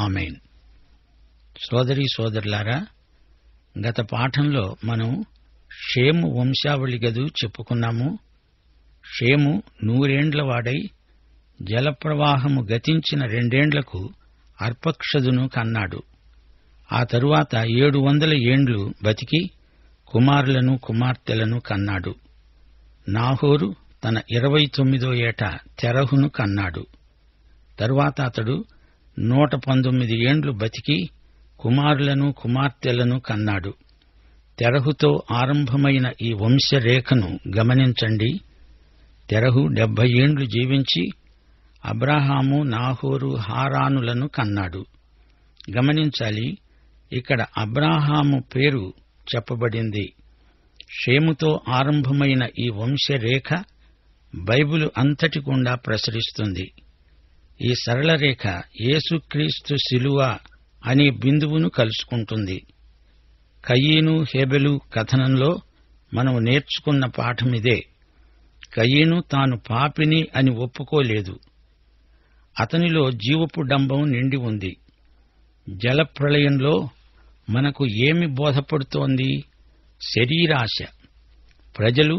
ఆమేన్. సోదరీ సోదరులారా, గత పాఠంలో మనం షేము వంశావళి గదు చెప్పుకున్నాము. షేము 100 వాడై జలప్రవాహము గతించిన 2 అర్పక్షదును కన్నాడు. ఆ తరువాత 700 ఏండ్లు బతికి కుమారులను కుమార్తెలను కన్నాడు. నాహోరు తన 29వ ఏట తెరహును కన్నాడు. తరువాత అతడు 119 ఏండ్లు బతికి కుమారులను కుమార్తెలను కన్నాడు. తెరహుతో ఆరంభమైన ఈ వంశరేఖను గమనించండి. తెరహు 70 ఏండ్లు జీవించి అబ్రాహాము, నాహోరు, హారానులను కన్నాడు. గమనించాలి, ఇక్కడ అబ్రాహాము పేరు చెప్పబడింది. షేముతో ఆరంభమైన ఈ వంశరేఖ బైబిలు అంతటి గుండా ప్రసరిస్తుంది. ఈ సరళ రేఖ యేసుక్రీస్తు శిలువ అనే బిందువును కలుసుకుంటుంది. కయీను హేబెలు కథనంలో మనం నేర్చుకున్న పాఠమిదే. కయీను తాను పాపిని అని ఒప్పుకోలేదు. అతనిలో జీవపు డంబం నిండి ఉంది. జలప్రళయంలో మనకు ఏమి బోధపడుతోంది? శరీరాశ. ప్రజలు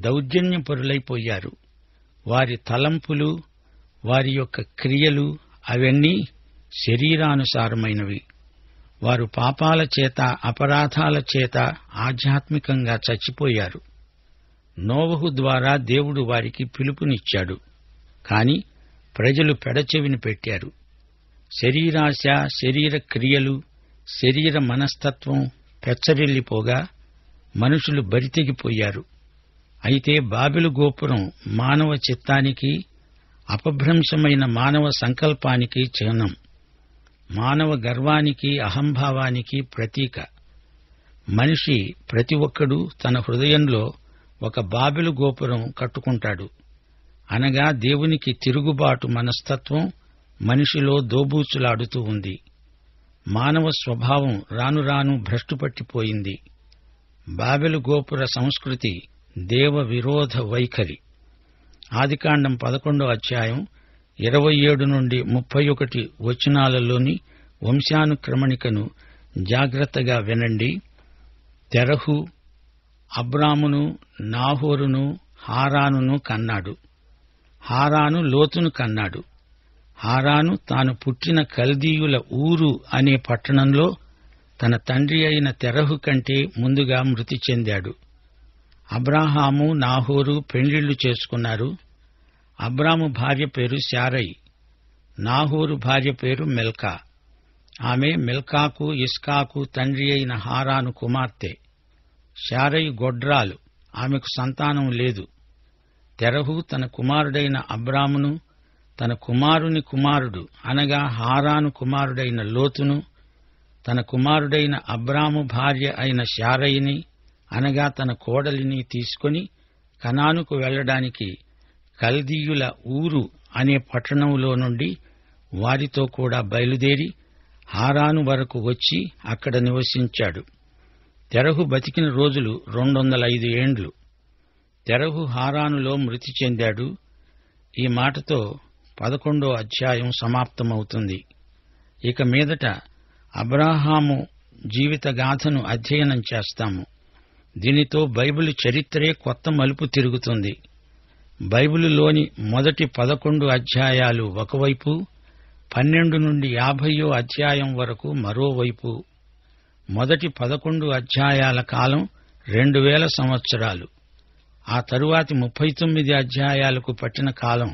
దౌర్జన్యపరులైపోయారు. వారి తలంపులు, వారి యొక్క క్రియలు అవన్నీ శరీరానుసారమైనవి. వారు పాపాల చేత, అపరాధాల చేత ఆధ్యాత్మికంగా చచ్చిపోయారు. నోవహు ద్వారా దేవుడు వారికి పిలుపునిచ్చాడు. కాని ప్రజలు పెడచెవిని పెట్టారు. శరీరాశ, శరీర క్రియలు, శరీర మనస్తత్వం పెచ్చరిల్లిపోగా మనుషులు బరితెగిపోయారు. అయితే బాబెలు గోపురం మానవ చిత్తానికి, అపభ్రంశమైన మానవ సంకల్పానికి చిహ్నం. మానవ గర్వానికి, అహంభావానికి ప్రతీక. మనిషి ప్రతి ఒక్కడూ తన హృదయంలో ఒక బాబెలు గోపురం కట్టుకుంటాడు. అనగా దేవునికి తిరుగుబాటు మనస్తత్వం మనిషిలో దోబూచులాడుతూ ఉంది. మానవ స్వభావం రానురాను భ్రష్టుపట్టిపోయింది. బాబెలు గోపుర సంస్కృతి దేవ విరోధ వైఖరి. ఆదికాండం 11వ అధ్యాయం 27 నుండి 31 వచనాలలోని వంశానుక్రమణికను జాగ్రత్తగా వినండి. తెరహు అబ్రామును, నాహోరును, హారానును కన్నాడు. హారాను లోతును కన్నాడు. హారాను తాను పుట్టిన కల్దీయుల ఊరు అనే పట్టణంలో తన తండ్రి అయిన తెరహు కంటే ముందుగా మృతి చెందాడు. అబ్రాహాము, నాహోరు పెండ్లిళ్లు చేసుకున్నారు. అబ్రాము భార్య పేరు శారై, నాహోరు భార్య పేరు మిల్కా. ఆమె మిల్కాకు, ఇస్కాకు తండ్రి అయిన హారాను కుమార్తె. శారై గొడ్రాలు, ఆమెకు సంతానం లేదు. తెరహు తన కుమారుడైన అబ్రామును, తన కుమారుని కుమారుడు అనగా హారాను కుమారుడైన లోతును, తన కుమారుడైన అబ్రాము భార్య అయిన శారైని అనగా తన కోడలిని తీసుకుని కనానుకు వెళ్లడానికి కల్దీయుల ఊరు అనే పట్టణంలో నుండి వారితో కూడా బయలుదేరి హారాను వరకు వచ్చి అక్కడ నివసించాడు. తెరహు బతికిన రోజులు 205 ఏండ్లు. తెరహు హారానులో మృతి చెందాడు. ఈ మాటతో 11వ అధ్యాయం సమాప్తమవుతుంది. ఇక మీదట అబ్రాహాము జీవితగాథను అధ్యయనం చేస్తాము. దీనితో బైబిలు చరిత్రే కొత్త మలుపు తిరుగుతుంది. బైబిలులోని మొదటి 11 అధ్యాయాలు ఒకవైపు, 12 నుండి 50వ అధ్యాయం వరకు మరోవైపు. మొదటి 11 అధ్యాయాల కాలం 2000 సంవత్సరాలు. ఆ తరువాతి 39 అధ్యాయాలకు పట్టిన కాలం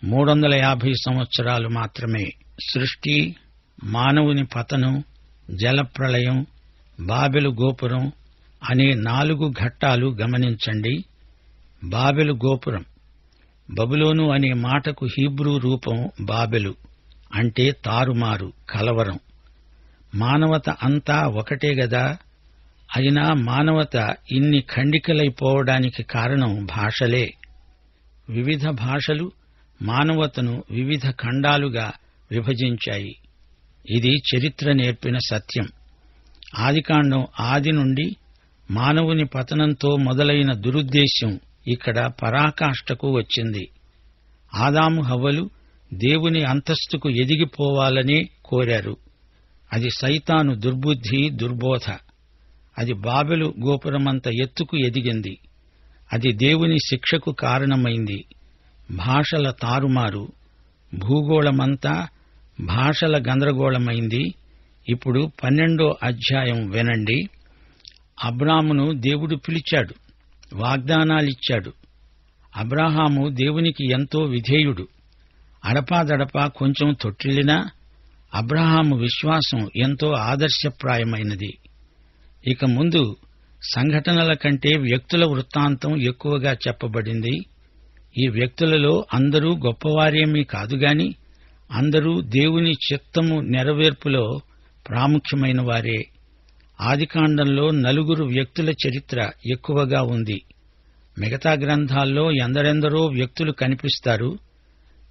350 సంవత్సరాలు మాత్రమే. సృష్టి, మానవుని పతనం, జలప్రళయం, బాబెలు గోపురం అనే 4 ఘట్టాలు గమనించండి. బాబెలు గోపురం. బబులోను అనే మాటకు హీబ్రూ రూపం బాబెలు, అంటే తారుమారు, కలవరం. మానవత అంతా ఒకటే గదా. అయినా మానవత ఇన్ని ఖండికలైపోవడానికి కారణం భాషలే. వివిధ భాషలు మానవతను వివిధ ఖండాలుగా విభజించాయి. ఇది చరిత్ర నేర్పిన సత్యం. ఆదికాండం ఆది నుండి మానవుని పతనంతో మొదలైన దురుద్దేశ్యం ఇక్కడ పరాకాష్ఠకు వచ్చింది. ఆదాము హవ్వలు దేవుని అంతస్తుకు ఎదిగిపోవాలనే కోరారు. అది సైతాను దుర్బుద్ధి, దుర్బోధ. అది బాబెలు గోపురమంత ఎత్తుకు ఎదిగింది. అది దేవుని శిక్షకు కారణమైంది. భాషల తారుమారు, భూగోళమంతా భాషల గందరగోళమైంది. ఇప్పుడు 12వ అధ్యాయం వినండి. అబ్రామును దేవుడు పిలిచాడు, వాగ్దానాలిచ్చాడు. అబ్రాహాము దేవునికి ఎంతో విధేయుడు. అడపాదడపా కొంచెం తొట్టిల్లినా అబ్రాహాము విశ్వాసం ఎంతో ఆదర్శప్రాయమైనది. ఇక ముందు సంఘటనల కంటే వ్యక్తుల వృత్తాంతం ఎక్కువగా చెప్పబడింది. ఈ వ్యక్తులలో అందరూ గొప్పవారేమీ కాదుగాని అందరూ దేవుని చిత్తము నెరవేర్పులో ప్రాముఖ్యమైన వారే. ఆదికాండంలో 4 వ్యక్తుల చరిత్ర ఎక్కువగా ఉంది. మిగతా గ్రంథాల్లో ఎందరెందరో వ్యక్తులు కనిపిస్తారు.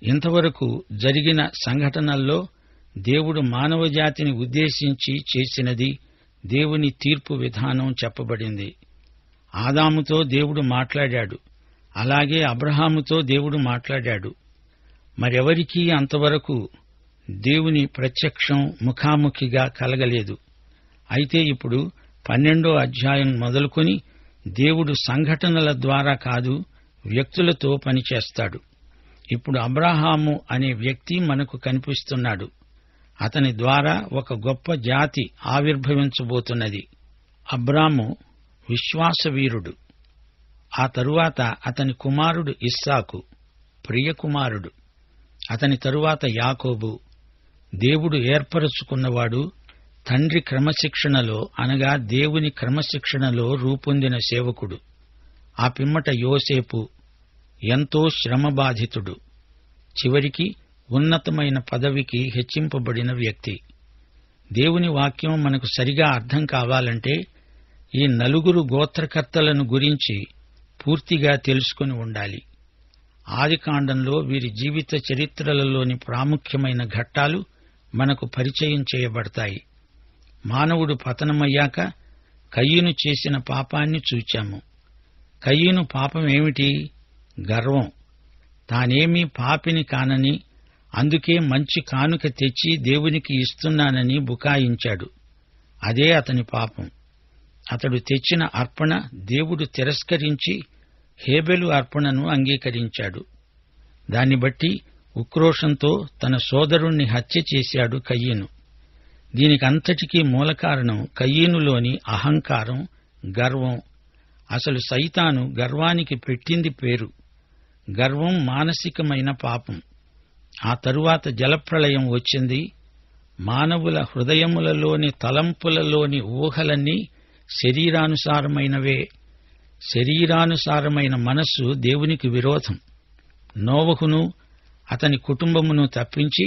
ఇంతవరకు జరిగిన సంఘటనల్లో దేవుడు మానవజాతిని ఉద్దేశించి చేసినది, దేవుని తీర్పు విధానం చెప్పబడింది. ఆదాముతో దేవుడు మాట్లాడాడు, అలాగే అబ్రహాముతో దేవుడు మాట్లాడాడు. మరెవరికీ అంతవరకు దేవుని ప్రత్యక్షం ముఖాముఖిగా కలగలేదు. అయితే ఇప్పుడు 12వ అధ్యాయం మొదలుకొని దేవుడు సంఘటనల ద్వారా కాదు, వ్యక్తులతో పనిచేస్తాడు. ఇప్పుడు అబ్రహాము అనే వ్యక్తి మనకు కనిపిస్తున్నాడు. అతని ద్వారా ఒక గొప్ప జాతి ఆవిర్భవించబోతున్నది. అబ్రాము విశ్వాసవీరుడు. ఆ తరువాత అతని కుమారుడు ఇస్సాకు, ప్రియకుమారుడు. అతని తరువాత యాకోబు, దేవుడు ఏర్పరచుకున్నవాడు, తండ్రి క్రమశిక్షణలో అనగా దేవుని క్రమశిక్షణలో రూపొందిన సేవకుడు. ఆ పిమ్మట యోసేపు, ఎంతో శ్రమబాధితుడు, చివరికి ఉన్నతమైన పదవికి హెచ్చింపబడిన వ్యక్తి. దేవుని వాక్యం మనకు సరిగా అర్థం కావాలంటే ఈ 4 గోత్రకర్తలను గురించి పూర్తిగా తెలుసుకుని ఉండాలి. ఆదికాండంలో వీరి జీవిత చరిత్రలలోని ప్రాముఖ్యమైన ఘట్టాలు మనకు పరిచయం చేయబడతాయి. మానవుడు పతనమయ్యాక కయీను చేసిన పాపాన్ని చూచాము. కయీను పాపమేమిటి? గర్వం. తానేమీ పాపిని కానని, అందుకే మంచి కానుక తెచ్చి దేవునికి ఇస్తున్నానని బుకాయించాడు. అదే అతని పాపం. అతడు తెచ్చిన అర్పణ దేవుడు తిరస్కరించి హేబెలు అర్పణను అంగీకరించాడు. దాన్ని బట్టి ఉక్రోషంతో తన సోదరుణ్ణి హత్య చేశాడు కయీను. దీనికంతటికీ మూలకారణం కయీనులోని అహంకారం, గర్వం. అసలు సైతాను గర్వానికి పెట్టింది పేరు. గర్వం మానసికమైన పాపం. ఆ తరువాత జలప్రళయం వచ్చింది. మానవుల హృదయములలోని తలంపులలోని ఊహలన్నీ శరీరానుసారమైనవే. శరీరానుసారమైన మనస్సు దేవునికి విరోధం. నోవహును అతని కుటుంబమును తప్పించి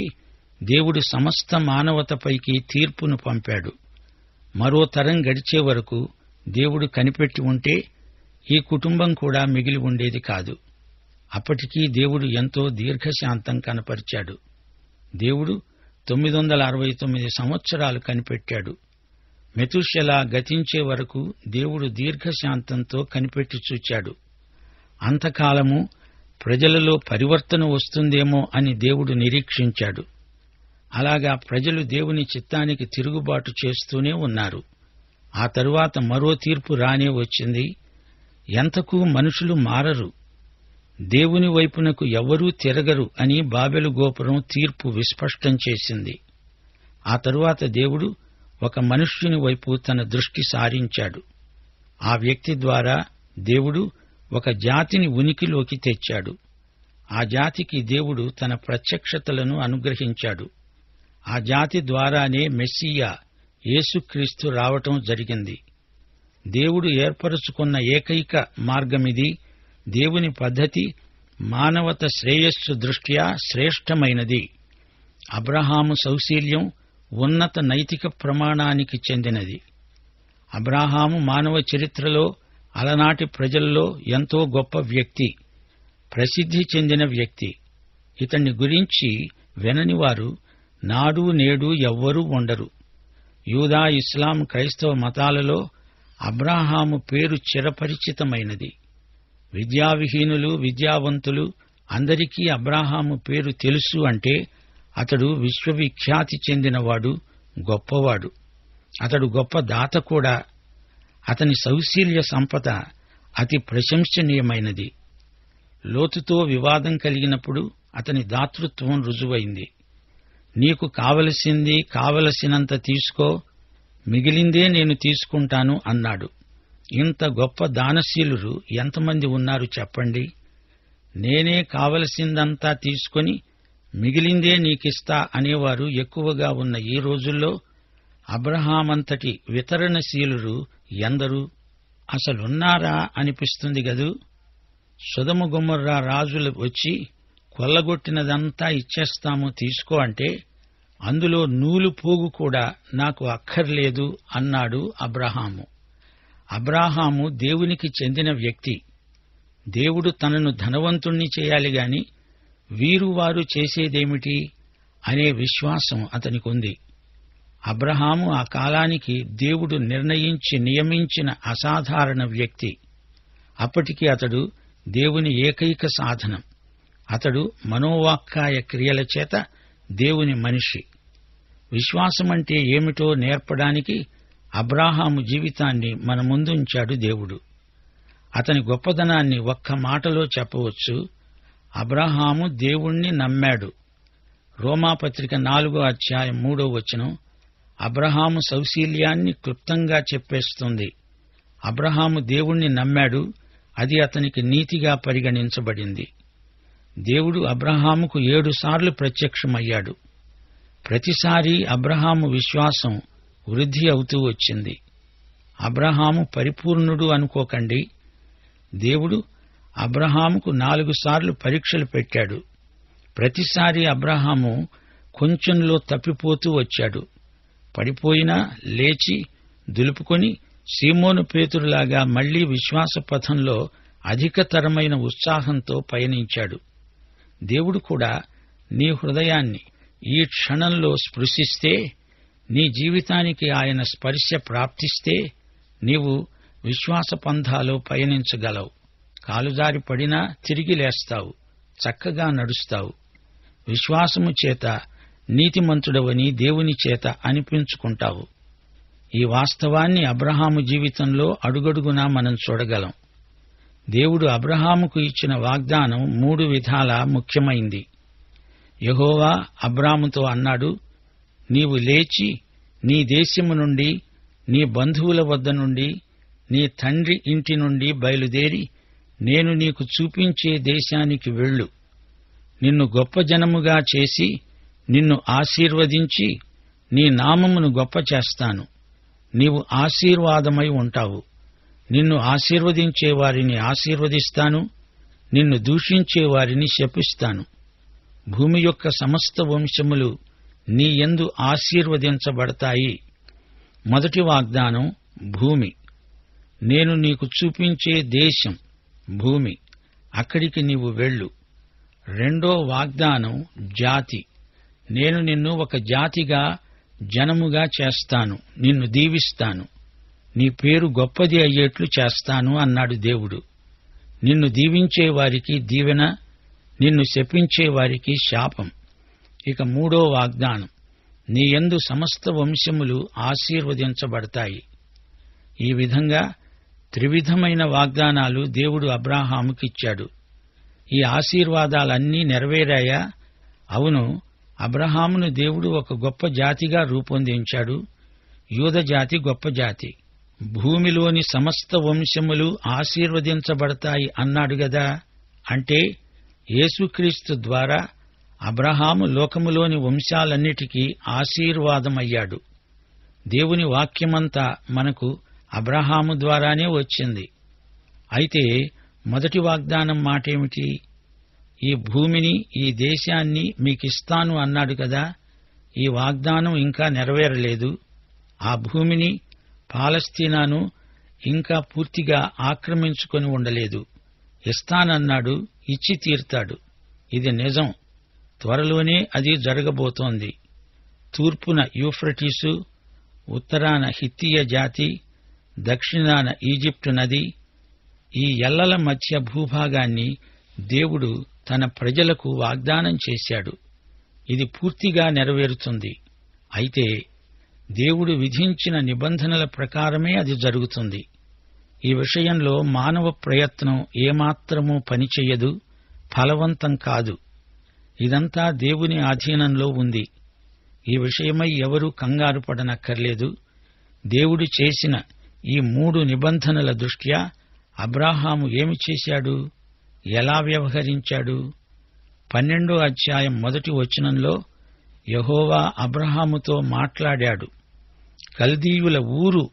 దేవుడు సమస్త మానవతపైకి తీర్పును పంపాడు. మరో తరం గడిచే వరకు దేవుడు కనిపెట్టి ఉంటే ఈ కుటుంబం కూడా మిగిలి ఉండేది కాదు. అప్పటికీ దేవుడు ఎంతో దీర్ఘశాంతం కనపరిచాడు. దేవుడు 969 సంవత్సరాలు కనిపెట్టాడు. మెతూషెల గతించే వరకు దేవుడు దీర్ఘశాంతంతో కనిపెట్టి చూచాడు. అంతకాలము ప్రజలలో పరివర్తన వస్తుందేమో అని దేవుడు నిరీక్షించాడు. అలాగా ప్రజలు దేవుని చిత్తానికి తిరుగుబాటు చేస్తూనే ఉన్నారు. ఆ తరువాత మరో తీర్పు రానే వచ్చింది. ఎంతకు మనుషులు మారరు, దేవుని వైపునకు ఎవ్వరూ తిరగరు అని బాబెలు గోపురం తీర్పు విస్పష్టం చేసింది. ఆ తరువాత దేవుడు ఒక మనుష్యుని వైపు తన దృష్టి సారించాడు. ఆ వ్యక్తి ద్వారా దేవుడు ఒక జాతిని ఉనికిలోకి తెచ్చాడు. ఆ జాతికి దేవుడు తన ప్రత్యక్షతలను అనుగ్రహించాడు. ఆ జాతి ద్వారానే మెస్సియా యేసుక్రీస్తు రావటం జరిగింది. దేవుడు ఏర్పరచుకున్న ఏకైక మార్గమిది. దేవుని పద్ధతి మానవత శ్రేయస్సు దృష్ట్యా శ్రేష్టమైనది. అబ్రహాము సౌశీల్యం ఉన్నత నైతిక ప్రమాణానికి చెందినది. అబ్రహాము మానవ చరిత్రలో అలనాటి ప్రజల్లో ఎంతో గొప్ప వ్యక్తి, ప్రసిద్ధి చెందిన వ్యక్తి. ఇతన్ని గురించి విననివారు నాడు నేడు ఎవ్వరూ ఉండరు. యూదా, ఇస్లాం, క్రైస్తవ మతాలలో అబ్రహాము పేరు చిరపరిచితమైనది. విద్యావిహీనులు, విద్యావంతులు అందరికీ అబ్రాహాము పేరు తెలుసు అంటే అతడు విశ్వవిఖ్యాతి చెందినవాడు, గొప్పవాడు. అతడు గొప్ప దాత కూడా. అతని సౌశీల్య సంపద అతి ప్రశంసనీయమైనది. లోతుతో వివాదం కలిగినప్పుడు అతని దాతృత్వం రుజువైంది. నీకు కావలసినంత తీసుకో, మిగిలిందే నేను తీసుకుంటాను అన్నాడు. ఇంత గొప్ప దానశీలురు ఎంతమంది ఉన్నారు చెప్పండి? నేనే కావలసిందంతా తీసుకొని మిగిలిందే నీకిస్తా అనేవారు ఎక్కువగా ఉన్న ఈ రోజుల్లో అబ్రహామంతటి వితరణశీలురు ఎందరు అసలున్నారా అనిపిస్తుంది గదూ. సొదొమ గొమొర్రా రాజులు వచ్చి కొల్లగొట్టినదంతా ఇచ్చేస్తాము తీసుకో అంటే అందులో నూలు పోగు కూడా నాకు అక్కర్లేదు అన్నాడు అబ్రహాము. అబ్రహాము దేవునికి చెందిన వ్యక్తి. దేవుడు తనను ధనవంతుణ్ణి చేయాలిగాని వీరు చేసేదేమిటి అనే విశ్వాసం అతనికుంది. అబ్రహాము ఆ కాలానికి దేవుడు నిర్ణయించి నియమించిన అసాధారణ వ్యక్తి. అప్పటికి అతడు దేవుని ఏకైక సాధనం. అతడు మనోవాక్కాయ క్రియల చేత దేవుని మనిషి. విశ్వాసమంటే ఏమిటో నేర్పడానికి అబ్రహాము జీవితాన్ని మన ముందుంచాడు దేవుడు. అతని గొప్పదనాన్ని ఒక్క మాటలో చెప్పవచ్చు. అబ్రహాము దేవుణ్ణి నమ్మాడు. రోమాపత్రిక 4:3 అబ్రహాము సౌశీల్యాన్ని క్లుప్తంగా చెప్పేస్తుంది. అబ్రహాము దేవుణ్ణి నమ్మాడు, అది అతనికి నీతిగా పరిగణించబడింది. దేవుడు అబ్రహాముకు 7 సార్లు ప్రత్యక్షమయ్యాడు. ప్రతిసారీ అబ్రహాము విశ్వాసం వృద్ధి అవుతూ వచ్చింది. అబ్రహాము పరిపూర్ణుడు అనుకోకండి. దేవుడు అబ్రహాముకు 4 సార్లు పరీక్షలు పెట్టాడు. ప్రతిసారీ అబ్రహాము కొంచెంలో తప్పిపోతూ వచ్చాడు. పడిపోయినా లేచి దులుపుకొని సీమోను పేతురులాగా మళ్లీ విశ్వాస పథంలో అధికతరమైన ఉత్సాహంతో పయనించాడు. దేవుడు కూడా నీ హృదయాన్ని ఈ క్షణంలో స్పృశిస్తే, నీ జీవితానికి ఆయన స్పర్శ ప్రాప్తిస్తే నీవు విశ్వాస పంథాలో పయనించగలవు. కాలుజారి పడినా తిరిగి లేస్తావు, చక్కగా నడుస్తావు. విశ్వాసము చేత నీతిమంతుడవని దేవుని చేత అనిపించుకుంటావు. ఈ వాస్తవాన్ని అబ్రహాము జీవితంలో అడుగడుగునా మనం చూడగలం. దేవుడు అబ్రహాముకు ఇచ్చిన వాగ్దానం 3 విధాలా ముఖ్యమైంది. యెహోవా అబ్రాముతో అన్నాడు, నీవు లేచి నీ దేశము నుండి, నీ బంధువుల వద్ద నుండి, నీ తండ్రి ఇంటి నుండి బయలుదేరి నేను నీకు చూపించే దేశానికి వెళ్ళు. నిన్ను గొప్ప జనముగా చేసి నిన్ను ఆశీర్వదించి నీ నామమును గొప్ప చేస్తాను. నీవు ఆశీర్వాదమై ఉంటావు. నిన్ను ఆశీర్వదించే వారిని ఆశీర్వదిస్తాను, నిన్ను దూషించే వారిని శపిస్తాను. భూమి యొక్క సమస్త వంశములు నీ యందు ఆశీర్వదించబడతాయి. మొదటి వాగ్దానం భూమి. నేను నీకు చూపించే దేశం భూమి, అక్కడికి నీవు వెళ్ళు. రెండో వాగ్దానం జాతి. నేను నిన్ను ఒక జాతిగా, జనముగా చేస్తాను, నిన్ను దీవిస్తాను, నీ పేరు గొప్పది అయ్యేట్లు చేస్తాను అన్నాడు దేవుడు. నిన్ను దీవించే వారికి దీవెన, నిన్ను శపించే వారికి శాపం. ఇక మూడో వాగ్దానం, నీ యందు సమస్త వంశములు ఆశీర్వదించబడతాయి. ఈ విధంగా త్రివిధమైన వాగ్దానాలు దేవుడు అబ్రాహాముకిచ్చాడు. ఈ ఆశీర్వాదాలన్నీ నెరవేరాయా? అవును. అబ్రహామును దేవుడు ఒక గొప్ప జాతిగా రూపొందించాడు. యూదజాతి గొప్ప జాతి. భూమిలోని సమస్త వంశములు ఆశీర్వదించబడతాయి అన్నాడు గదా. అంటే యేసుక్రీస్తు ద్వారా అబ్రహాము లోకములోని వంశాలన్నిటికీ ఆశీర్వాదమయ్యాడు. దేవుని వాక్యమంతా మనకు అబ్రహాము ద్వారానే వచ్చింది. అయితే మొదటి వాగ్దానం మాటేమిటి? ఈ భూమిని, ఈ దేశాన్ని మీకిస్తాను అన్నాడు కదా. ఈ వాగ్దానం ఇంకా నెరవేరలేదు. ఆ భూమిని, పాలస్తీనాను ఇంకా పూర్తిగా ఆక్రమించుకొని ఉండలేదు. ఇస్తానన్నాడు, ఇచ్చి తీరుతాడు. ఇది నిజం. త్వరలోనే అది జరగబోతోంది. తూర్పున యూఫ్రటీసు, ఉత్తరాన హిత్తీయ జాతి, దక్షిణాన ఈజిప్టు నది, ఈ ఎల్లల మధ్య భూభాగాన్ని దేవుడు తన ప్రజలకు వాగ్దానం చేశాడు. ఇది పూర్తిగా నెరవేరుతుంది. అయితే దేవుడు విధించిన నిబంధనల ప్రకారమే అది జరుగుతుంది. ఈ విషయంలో మానవ ప్రయత్నం ఏమాత్రమూ పనిచెయ్యదు, ఫలవంతం కాదు. ఇదంతా దేవుని ఆధీనంలో ఉంది. ఈ విషయమై ఎవరూ కంగారు పడనక్కర్లేదు. దేవుడు చేసిన ఈ 3 నిబంధనల దృష్ట్యా అబ్రాహాము ఏమి చేశాడు, ఎలా వ్యవహరించాడు? 12వ అధ్యాయం 1వ వచనంలో యెహోవా అబ్రాహాముతో మాట్లాడాడు. కల్దీయుల ఊరు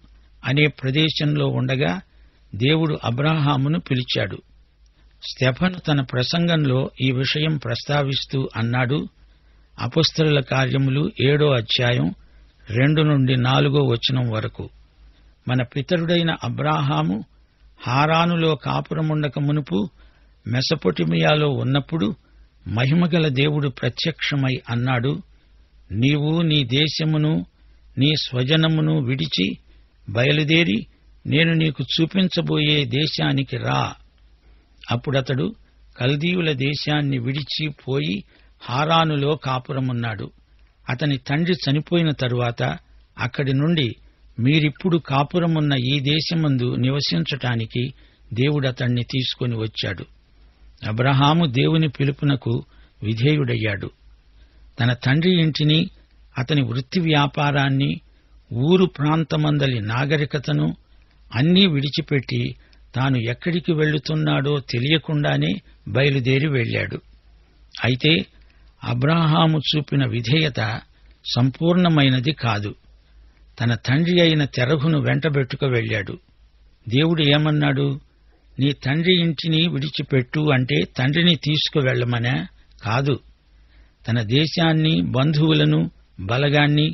అనే ప్రదేశంలో ఉండగా దేవుడు అబ్రాహామును పిలిచాడు. స్టెఫను తన ప్రసంగంలో ఈ విషయం ప్రస్తావిస్తూ అన్నాడు. అపొస్తలుల కార్యములు 7వ అధ్యాయం 2 నుండి 4వ వచనం వరకు, మన పితరుడైన అబ్రాహాము హారానులో కాపురముండక మునుపు మెసొపొటేమియాలో ఉన్నప్పుడు మహిమగల దేవుడు ప్రత్యక్షమై అన్నాడు, నీవు నీ దేశమును నీ స్వజనమును విడిచి బయలుదేరి నేను నీకు చూపించబోయే దేశానికి రా. అప్పుడతడు కల్దీయుల దేశాన్ని విడిచి పోయి హారానులో కాపురమున్నాడు. అతని తండ్రి చనిపోయిన తరువాత అక్కడి నుండి మీరిప్పుడు కాపురమున్న ఈ దేశమందు నివసించటానికి దేవుడతణ్ణి తీసుకొని వచ్చాడు. అబ్రహాము దేవుని పిలుపునకు విధేయుడయ్యాడు. తన తండ్రి ఇంటిని, అతని వృత్తి వ్యాపారాన్ని, ఊరు ప్రాంతమందలి నాగరికతను అన్నీ విడిచిపెట్టి తాను ఎక్కడికి వెళ్లుతున్నాడో తెలియకుండానే బయలుదేరి వెళ్లాడు. అయితే అబ్రాహాము చూపిన విధేయత సంపూర్ణమైనది కాదు. తన తండ్రి అయిన తెరహును వెంటబెట్టుకు వెళ్లాడు. దేవుడు ఏమన్నాడు? నీ తండ్రి ఇంటిని విడిచిపెట్టు అంటే తండ్రిని తీసుకువెళ్లమనా? కాదు. తన దేశాన్ని, బంధువులను, బలగాన్ని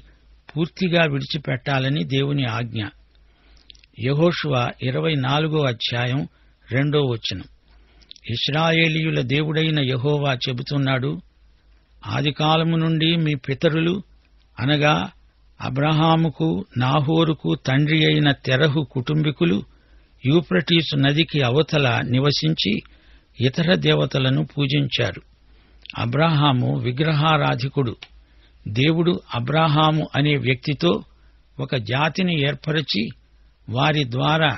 పూర్తిగా విడిచిపెట్టాలని దేవుని ఆజ్ఞ. యెహోషువ 24వ అధ్యాయం 2వ వచనం, ఇశ్రాయేలీయుల దేవుడైన యెహోవా చెబుతున్నాడు, ఆదికాలము నుండి మీ పితరులు అనగా అబ్రహాముకు, నాహోరుకు తండ్రి అయిన తెరహు కుటుంబీకులు యూఫ్రటీసు నదికి అవతల నివసించి ఇతర దేవతలను పూజించారు. అబ్రాహాము విగ్రహారాధికుడు. దేవుడు అబ్రాహాము అనే వ్యక్తితో ఒక జాతిని ఏర్పరచి వారి ద్వారా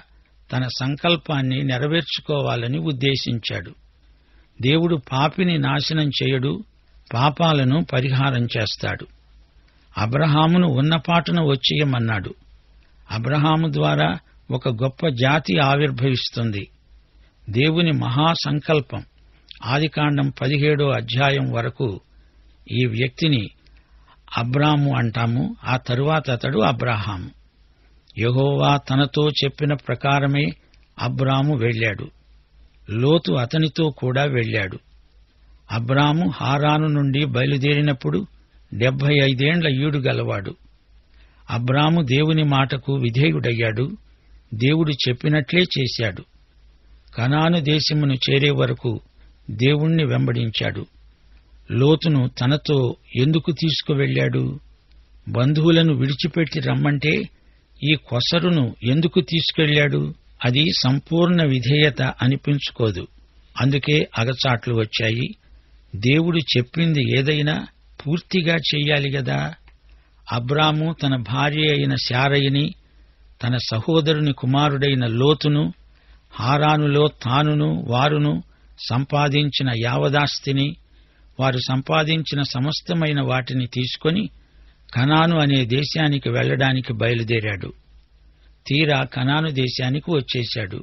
తన సంకల్పాన్ని నెరవేర్చుకోవాలని ఉద్దేశించాడు. దేవుడు పాపిని నాశనం చేయడు, పాపాలను పరిహారం చేస్తాడు. అబ్రహామును ఉన్నపాటున వచ్చేయమన్నాడు. అబ్రహాము ద్వారా ఒక గొప్ప జాతి ఆవిర్భవిస్తుంది. దేవుని మహాసంకల్పం. ఆదికాండం 17వ అధ్యాయం వరకు ఈ వ్యక్తిని అబ్రాము అంటాము. ఆ తరువాత అతడు అబ్రాహాము. యెహోవా తనతో చెప్పిన ప్రకారమే అబ్రాము వెళ్లాడు. లోతు అతనితో కూడా వెళ్లాడు. అబ్రాము హారాను నుండి బయలుదేరినప్పుడు 75 ఏండ్ల ఈడు గలవాడు. అబ్రాము దేవుని మాటకు విధేయుడయ్యాడు. దేవుడు చెప్పినట్లే చేశాడు. కనాను దేశమును చేరే వరకు దేవుణ్ణి వెంబడించాడు. లోతును తనతో ఎందుకు తీసుకువెళ్లాడు? బంధువులను విడిచిపెట్టి రమ్మంటే ఈ కొసరును ఎందుకు తీసుకెళ్లాడు? అది సంపూర్ణ విధేయత అనిపించుకోదు. అందుకే అగచాట్లు వచ్చాయి. దేవుడు చెప్పింది ఏదైనా పూర్తిగా చెయ్యాలి గదా. అబ్రాము తన భార్య అయిన శారయిని, తన సహోదరుని కుమారుడైన లోతును, హారానులో తానును వారును సంపాదించిన యావదాస్తిని, వారు సంపాదించిన సమస్తమైన వాటిని తీసుకొని కనాను అనే దేశానికి వెళ్లడానికి బయలుదేరాడు. తీరా కనాను దేశానికి వచ్చేశాడు.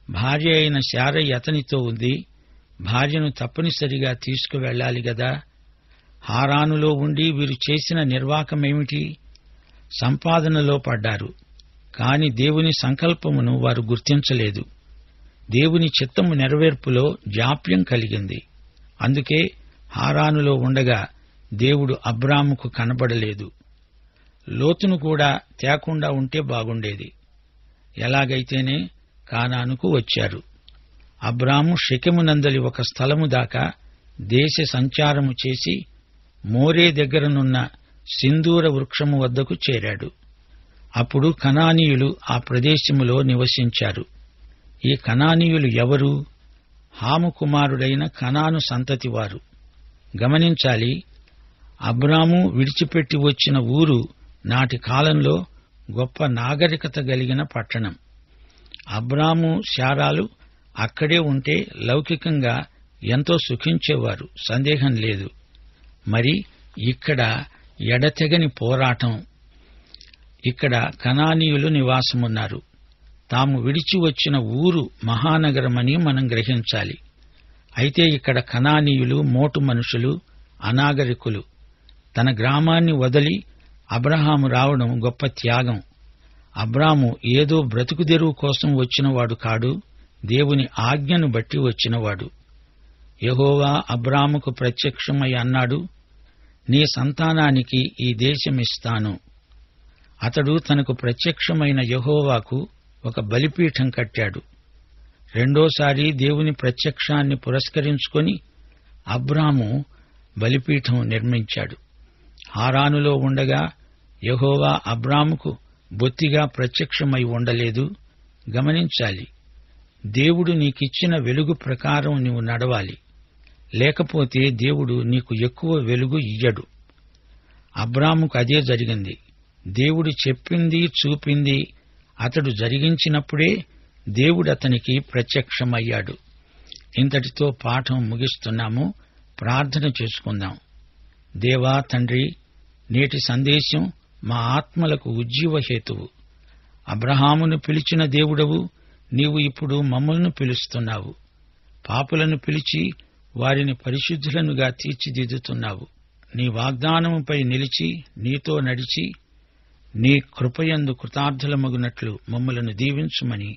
భార్య అయిన శారయి అతనితో ఉంది. భార్యను తప్పనిసరిగా తీసుకువెళ్లాలి గదా. హారానులో ఉండి వీరు చేసిన నిర్వాకమేమిటి? సంపాదనలో పడ్డారు. కాని దేవుని సంకల్పమును వారు గుర్తించలేదు. దేవుని చిత్తము నెరవేర్పులో జాప్యం కలిగింది. అందుకే హారానులో ఉండగా దేవుడు అబ్రాముకు కనబడలేదు. లోతును కూడా తేకుండా ఉంటే బాగుండేది. ఎలాగైతేనే కానానుకు వచ్చారు. అబ్రాము షెకెమునందలి ఒక స్థలము దాకా దేశ సంచారము చేసి మోరే దగ్గరనున్న సింధూర వృక్షము వద్దకు చేరాడు. అప్పుడు కనానీయులు ఆ ప్రదేశములో నివసించారు. ఈ కనానీయులు ఎవరు? హాము కుమారుడైన కనాను సంతతివారు. గమనించాలి, అబ్రాము విడిచిపెట్టి వచ్చిన ఊరు నాటి కాలంలో గొప్ప నాగరికత కలిగిన పట్టణం. అబ్రాము శారాలు అక్కడే ఉంటే లౌకికంగా ఎంతో సుఖించేవారు, సందేహం లేదు. మరి ఇక్కడ ఎడతెగని పోరాటం. ఇక్కడ కనానీయులు నివాసమున్నారు. తాము విడిచి వచ్చిన ఊరు మహానగరమని మనం గ్రహించాలి. అయితే ఇక్కడ కనానీయులు మోటు మనుషులు, అనాగరికులు. తన గ్రామాన్ని వదిలి అబ్రహాము రావడం గొప్ప త్యాగం. అబ్రాము ఏదో బ్రతుకుదెరువు కోసం వచ్చినవాడు కాడు, దేవుని ఆజ్ఞను బట్టి వచ్చినవాడు. యెహోవా అబ్రాముకు ప్రత్యక్షమై అన్నాడు, నీ సంతానానికి ఈ దేశమిస్తాను. అతడు తనకు ప్రత్యక్షమైన యెహోవాకు ఒక బలిపీఠం కట్టాడు. రెండోసారి దేవుని ప్రత్యక్షాన్ని పురస్కరించుకొని అబ్రాము బలిపీఠం నిర్మించాడు. హారానులో ఉండగా యెహోవా అబ్రాముకు బొత్తిగా ప్రత్యక్షమై ఉండలేదు. గమనించాలి, దేవుడు నీకిచ్చిన వెలుగు ప్రకారం నీవు నడవాలి. లేకపోతే దేవుడు నీకు ఎక్కువ వెలుగు ఇయ్యడు. అబ్రాముకు అదే జరిగింది. దేవుడు చెప్పింది, చూపింది అతడు జరిగించినప్పుడే దేవుడు అతనికి ప్రత్యక్షమయ్యాడు. ఇంతటితో పాఠం ముగిస్తున్నాము. ప్రార్థన చేసుకుందాం. దేవా తండ్రి, నేటి సందేశం మా ఆత్మలకు ఉజ్జీవ హేతువు. అబ్రహామును పిలిచిన దేవుడవు, నీవు ఇప్పుడు మమ్మల్ని పిలుస్తున్నావు. పాపులను పిలిచి వారిని పరిశుద్ధులనుగా తీర్చిదిద్దుతున్నావు. నీ వాగ్దానముపై నిలిచి నీతో నడిచి నీ కృపయందు కృతార్థులమగునట్లు మమ్మలను దీవించుమని